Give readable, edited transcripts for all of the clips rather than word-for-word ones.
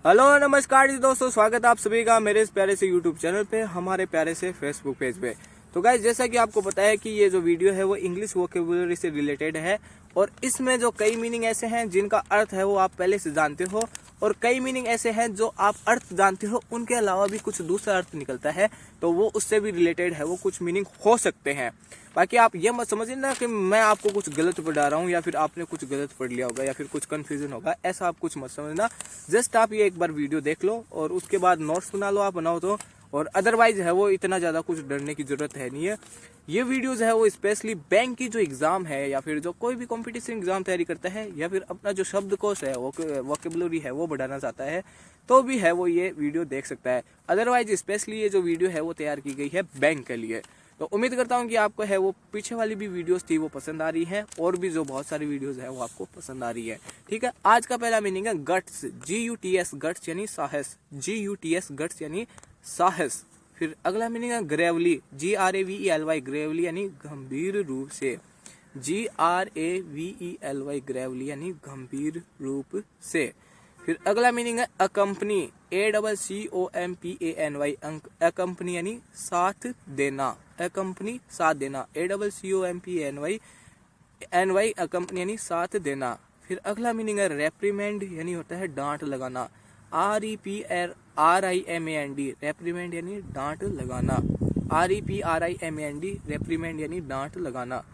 Hello नमस्कार जी दोस्तों, स्वागत है आप सभी का मेरे इस प्यारे से यूट्यूब चैनल पे, हमारे प्यारे से फेसबुक पेज पे। तो गाइस, जैसा कि आपको पता है कि ये जो वीडियो है वो इंग्लिश वोकेबुलरी से रिलेटेड है और इसमें जो कई मीनिंग ऐसे हैं जिनका अर्थ है वो आप पहले से जानते हो और कई मीनिंग ऐसे हैं जो आप अर्थ जानते हो उनके अलावा भी कुछ दूसरा अर्थ निकलता है तो वो उससे भी रिलेटेड है, वो कुछ मीनिंग हो सकते हैं। बाकी आप ये मत समझिए ना कि मैं आपको कुछ गलत पढ़ा रहा हूँ या फिर आपने कुछ गलत पढ़ लिया होगा या फिर कुछ कंफ्यूजन होगा, ऐसा आप कुछ मत समझना। जस्ट आप ये एक बार वीडियो देख लो और उसके बाद नोट्स बना लो, आप बनाओ तो। और अदरवाइज है वो इतना ज्यादा कुछ डरने की जरूरत है नहीं है। ये वीडियोस है वो स्पेशली बैंक की जो एग्जाम है या फिर जो कोई भी कंपटीशन एग्जाम तैयारी करता है या फिर अपना जो शब्दकोश है वोकेबुलरी है वो बढ़ाना चाहता है तो भी है वो ये वीडियो देख सकता है। अदरवाइज स्पेशली ये जो वीडियो है वो तैयार की गई है बैंक के लिए। तो उम्मीद करता हूँ कि आपको है वो पीछे वाली भी वीडियोस थी वो पसंद आ रही है और भी जो बहुत सारी वीडियोस है वो आपको पसंद आ रही है। ठीक है, आज का पहला मीनिंग है गट्स, GUTS, गट्स यानी साहस, GUTS गट्स यानी साहस। फिर अगला मीनिंग है ग्रेवली, GRAVELY, ग्रेवली यानी गंभीर रूप से, GRAVELY, ग्रेवली यानी गंभीर रूप से। फिर अगला मीनिंग है अकम्पनी, ACCOMPANY, अकम्पनी यानी साथ देना, अकम्पनी साथ देना, ACCOMPANY, अकम्पनी यानी साथ देना। फिर अगला मीनिंग है रेप्रीमेंड यानी होता है डांट लगाना, REPRIMAND, रेप्रीमेंड यानी डांट लगाना, REPRIMAND, रेप्रीमेंड यानी डांट लगाना।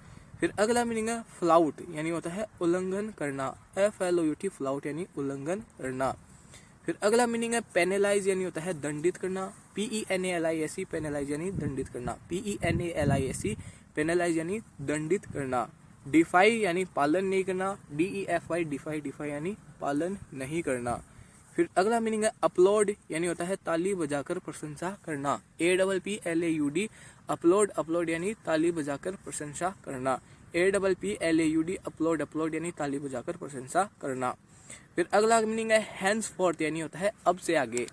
फिर अगला मीनिंग है फ्लाउट यानी होता है उल्लंघन करना, FLOUT, फ्लाउट यानी उल्लंघन करना। फिर अगला मीनिंग है पेनलाइज यानी होता है दंडित करना, PENALISE, पेनलाइज यानी दंडित करना, PENALISE, पेनलाइज यानी दंडित करना। डिफाई यानी पालन नहीं करना, DEFY, डिफाई यानी पालन नहीं करना। फिर अगला मीनिंग है अपलोड यानी होता है ताली बजाकर प्रशंसा करना, APPLAUD, अपलोड यानी ताली बजाकर प्रशंसा करना, APPLAUD, अपलोड यानी ताली बजाकर प्रशंसा करना। फिर अगला मीनिंग है हैंड्स फोर्थ यानी होता है अब से आगे,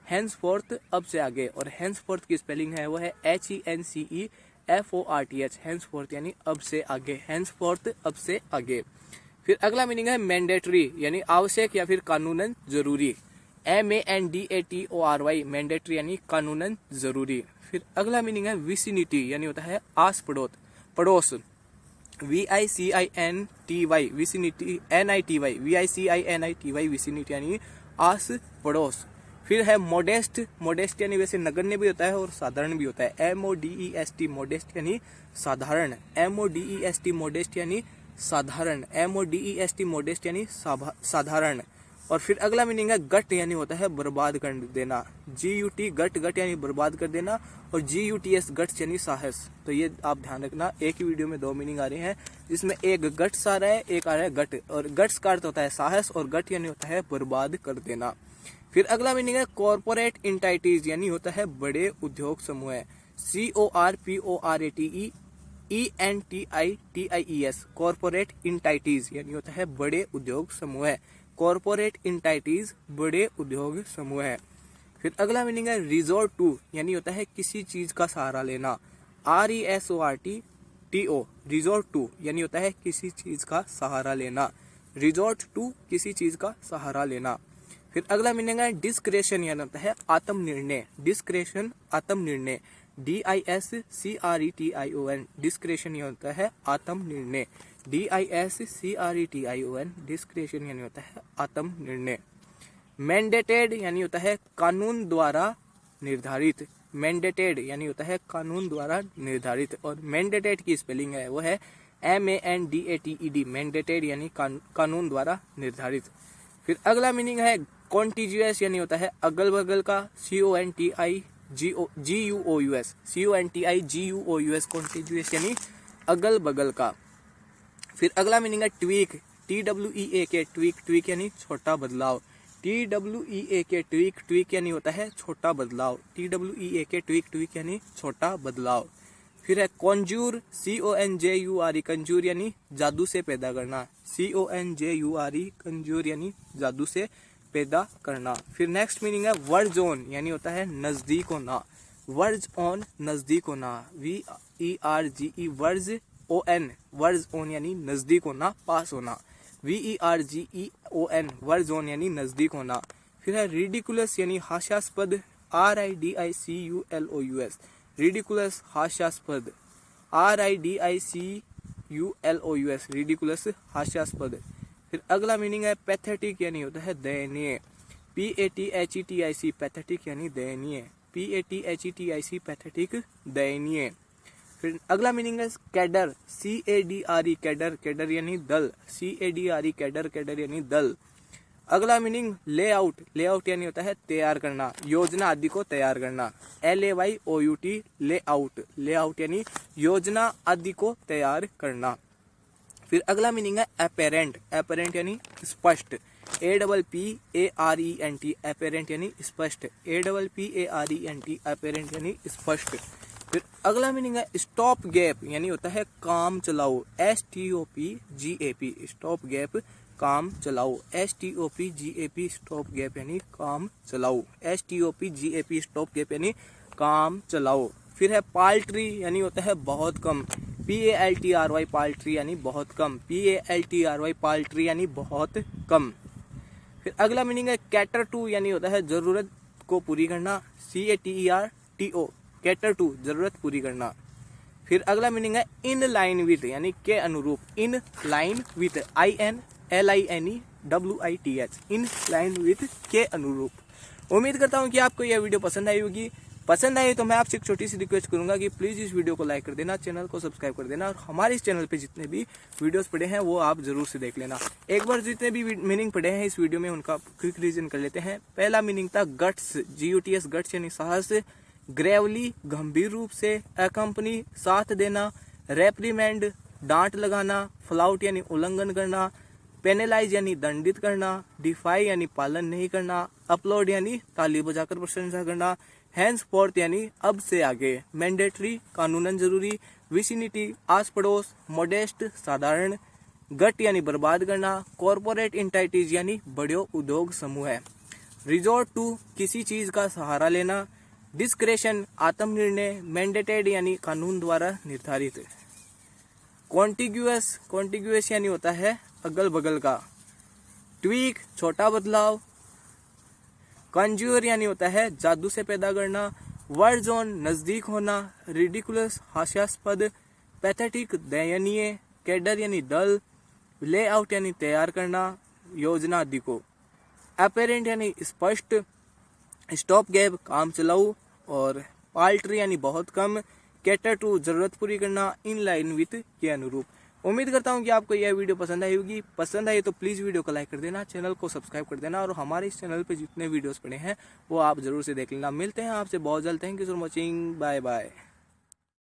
हैंड्स फोर्थ अब से आगे, और हैंड्स फोर्थ की स्पेलिंग है वो है HENCEFORTH, हैंड्स फोर्थ यानी अब से आगे, हैंड्स फोर्थ अब से आगे। फिर अगला मीनिंग है मैंडेटरी यानी आवश्यक या फिर कानूनन जरूरी, MANDATORY, मैंडेटरी यानी कानूनन जरूरी। फिर अगला मीनिंग है विसिनिटी यानी होता है आस पड़ोस, VICINTY, vicinity, NITY, VICINITY, vicinity यानी आस पड़ोस। फिर है मोडेस्ट यानी वैसे नगण्य भी होता है और साधारण भी होता है, MODEST, मोडेस्ट यानी साधारण, MODEST, मोडेस्ट यानी साधारण, MODEST, मोडेस्ट यानी साधारण। और फिर अगला मीनिंग है गट यानी होता है बर्बाद कर देना, GUT, गट यानी बर्बाद कर देना, और GUTS, गट्स यानी साहस। तो ये आप ध्यान रखना, एक ही वीडियो में दो मीनिंग आ रहे हैं जिसमें एक गट्स आ रहा है, एक आ रहा है गट, और गट्स का अर्थ होता है साहस और गट यानी होता है बर्बाद कर देना। फिर अगला मीनिंग है कॉर्पोरेट इंटाइटीज यानी होता है बड़े उद्योग समूह, CORPORATE ENTITIES, कॉर्पोरेट इंटाइटीज यानी होता है बड़े उद्योग समूह, कॉर्पोरेट इंटाइटीज बड़े उद्योग समूह है। फिर अगला मीनिंग है रिजोर्ट टू यानी होता है किसी चीज का सहारा लेना, RESORTTO, रिजोर्ट टू यानी होता है किसी चीज का सहारा लेना, रिजोर्ट टू किसी चीज का सहारा लेना। फिर अगला मीनिंग है डिस्क्रेशन यानी होता है आत्मनिर्णय, डिस्क्रेशन आत्मनिर्णय, DISCRETION, डिस्क्रेशन यानी होता है आत्मनिर्णय, DISCRETION, डिस्क्रेशन यानी होता है आत्मनिर्णय। मैंडेटेड यानी होता है कानून द्वारा निर्धारित, मैंडेटेड यानी होता है कानून द्वारा निर्धारित, और मैंडेटेड की स्पेलिंग है वो है MANDATED, मैंडेटेड यानी कानून द्वारा निर्धारित। फिर अगला मीनिंग है कॉन्टिजियस यानी होता है अगल बगल का, CONTIGUOUS, कॉन्टिजियस यानी अगल बगल का। फिर अगला मीनिंग है ट्वीक, TWEAK, ट्वीक यानी छोटा बदलाव, TWEAK, ट्वीक यानी होता है छोटा बदलाव, TWEAK, ट्वीक यानी छोटा बदलाव। फिर है कॉन्जूर, CONJURE, कंजूर यानी जादू से पैदा करना, CONJURE, कंजूर यानी जादू से पैदा करना। फिर नेक्स्ट मीनिंग है वर्ज ऑन यानी होता है नजदीक होना, वर्ज ऑन नजदीक होना, VERGE, verge ON, verge on यानी नजदीक होना, पास होना, VERGEON, वर्ज ऑन यानी नजदीक होना। फिर है रिडिकुलस यानी हास्यास्पद, RIDICULOUS, रिडिकुलस हास्यास्पद, RIDICULOUS, रिडिकुलस हास्यास्पद। फिर अगला मीनिंग है पैथेटिक यानी होता है दयनीय, PATHETIC, पैथेटिक यानी दयनीय, PATHETIC, पैथेटिक दयनीय। फिर अगला मीनिंग है कैडर, CADRE, कैडर, कैडर यानी दल, CADRE, कैडर, कैडर यानी दल। अगला मीनिंग लेआउट, लेआउट यानी होता है तैयार करना, योजना आदि को तैयार करना, LAYOUT, लेआउट, लेआउट यानी योजना आदि को तैयार करना। फिर अगला मीनिंग है अपेरेंट, अपेरेंट यानी स्पष्ट, APPARENT, अपेरेंट यानी स्पष्ट, APPARENT, अपेरेंट यानी स्पष्ट। फिर अगला मीनिंग है स्टॉप गैप यानी होता है काम चलाओ, STOPGAP, स्टॉप गैप काम चलाओ, STOPGAP, स्टॉप गैप यानी काम चलाओ, STOPGAP, स्टॉप गैप यानी काम चलाओ। फिर है पाल्ट्री यानी होता है बहुत कम, PALTRY, पाल्ट्री यानी बहुत कम, PALTRY, पाल्ट्री यानी बहुत कम। फिर अगला मीनिंग है कैटर टू यानी होता है जरूरत को पूरी करना, CATERTO, कैटर टू, जरूरत पूरी करना। फिर अगला मीनिंग है इन लाइन विथ यानी के अनुरूप, in line with, INLINEWITH, in line with, के अनुरूप। उम्मीद करता हूँ कि आपको यह वीडियो पसंद आई होगी। पसंद आई तो मैं आपसे एक छोटी सी रिक्वेस्ट करूंगा कि प्लीज इस वीडियो को लाइक कर देना, चैनल को सब्सक्राइब कर देना और हमारे इस चैनल पे जितने भी वीडियोस पड़े हैं वो आप जरूर से देख लेना। एक बार जितने भी मीनिंग पड़े हैं इस वीडियो में उनका क्विक रीजन कर लेते हैं। पहला मीनिंग था गट्स, GUTS, गट्स यानी साहस, ग्रेवली गंभीर रूप से, अकम्पनी साथ देना, रेप्रीमेंड डांट लगाना, फ्लाउट यानी उल्लंघन करना, पेनलाइज यानी दंडित करना, डिफाई यानी पालन नहीं करना, अपलोड यानी ताली बजाकर प्रशंसा करना, हैंस फोर्थ यानी अब से आगे, मैंडेटरी कानूनन जरूरी, विसिनिटी आस पड़ोस, मोडेस्ट साधारण, गट यानी बर्बाद करना, कॉर्पोरेट इंटाइटीज यानी बड़े उद्योग समूह है, रिजोर्ट टू किसी चीज का सहारा लेना, डिस्क्रेशन आत्मनिर्णय, मैंडेटेड यानी कानून द्वारा निर्धारित, कॉन्टिग्यूअस, कॉन्टिग्यूअस यानी होता है अगल बगल का, ट्वीक छोटा बदलाव, कंज्यूर यानी होता है जादू से पैदा करना, वर्ड जोन नजदीक होना, रिडिकुलस हास्यास्पद, पैथेटिक दयनीय, कैडर यानी दल, लेआउट यानी तैयार करना, योजना आदि को, अपेरेंट यानी स्पष्ट, स्टॉप गैप काम चलाऊ और पाल्ट्री यानी बहुत कम, कैटर टू जरूरत पूरी करना, इन लाइन विथ के अनुरूप। उम्मीद करता हूँ कि आपको यह वीडियो पसंद आई होगी। पसंद आई तो प्लीज़ वीडियो को लाइक कर देना, चैनल को सब्सक्राइब कर देना और हमारे इस चैनल पे जितने वीडियोस पड़े हैं वो आप जरूर से देख लेना। मिलते हैं आपसे बहुत जल्द। Thank you for watching, bye bye.